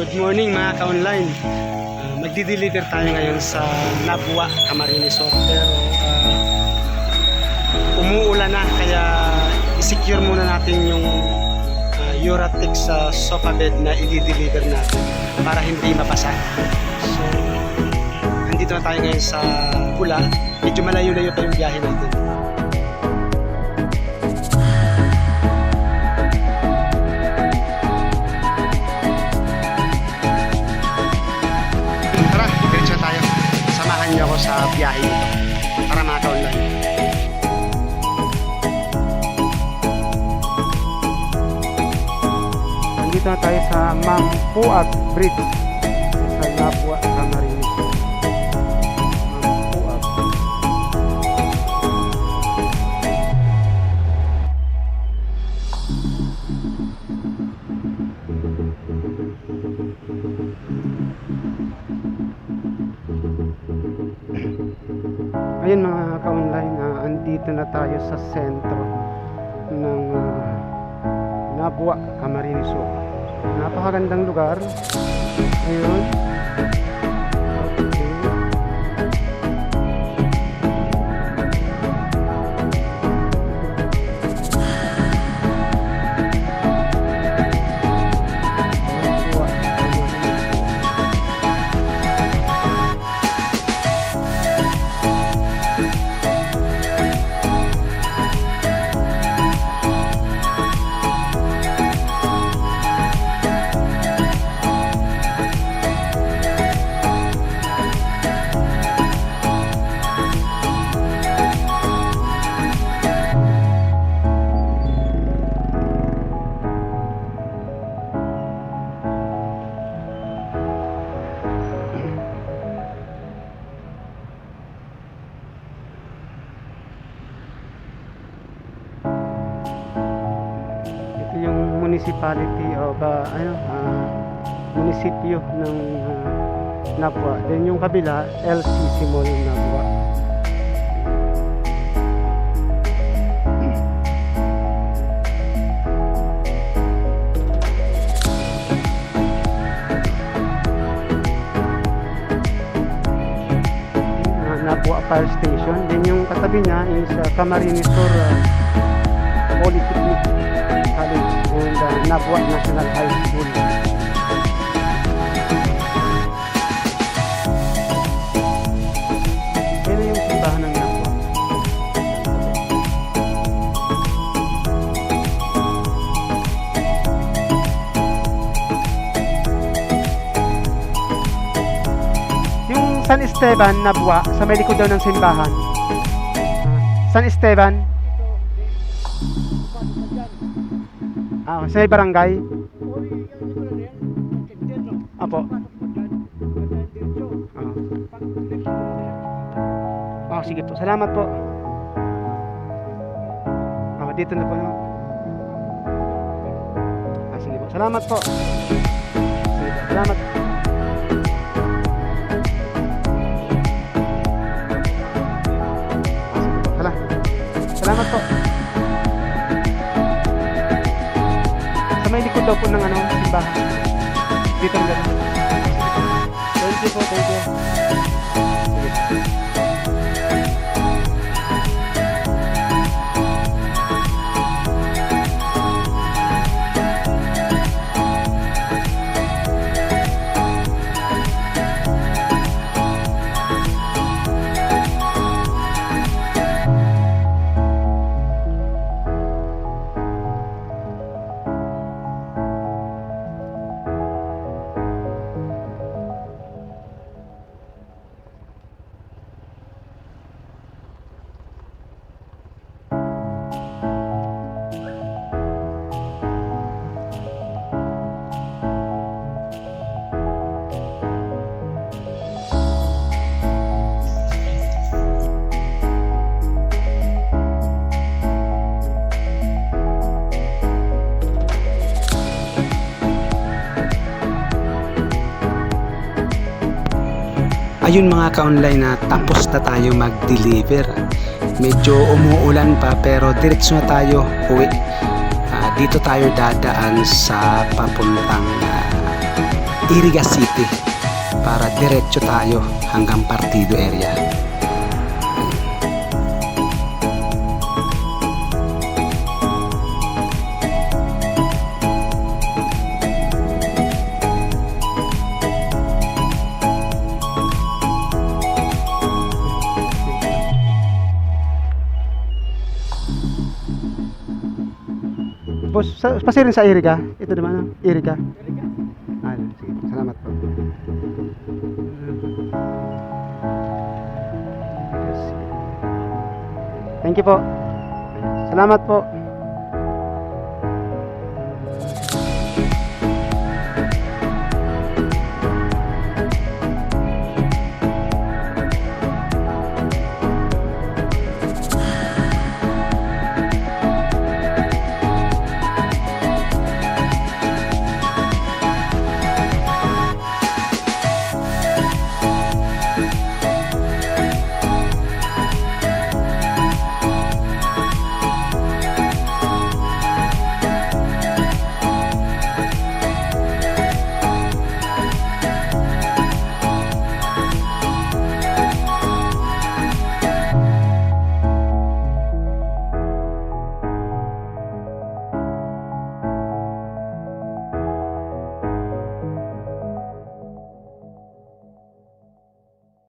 Good morning mga ka-online. Magdi-deliver tayo ngayon sa Nabua, Camarines Sur. Pero umuulan na kaya i-secure muna natin yung Uratex sa sofa bed na i-deliver natin para hindi mabasa. So, andito na tayo ngayon sa Pula. Medyo malayo-layo pa yung biyahe natin. Niyo ako sa biyahe nito para mga ka-online. Nandito na tayo sa Mampuag Bridge sa Nabua, Camarines. Mampuag. Ayun mga ka-online, andito na tayo sa sentro ng Nabua, Camarines Sur. Napakagandang lugar. Ayun. Yung municipality o munisipyo ng Nabua. Then yung kabila, LCC Mall ng Nabua. Nabua Fire Station. Then yung katabi niya is Camarines Sur Polytechnic College and Nabua National High School. Yan yung simbahan ng Nabua. Yung San Esteban, Nabua, sa may likod daw ng simbahan. San Esteban. Sa may barangay. Apo. Sige po. Salamat po. Dito na po. Sige po. Salamat po. Sige po. Salamat. Salamat po. May likod daw po ng simbahan. Dito ang gano'n. Thank you po, thank you. Ayun mga ka-online, na tapos na tayo mag-deliver. Medyo umuulan pa pero diretso na tayo uwi. Dito tayo dadaan sa papuntang Iriga City para diretso tayo hanggang Partido area. Boss, pasirin sa Iriga. Ito naman, Iriga. Ah, sige. Salamat po. Thank you po. Salamat po.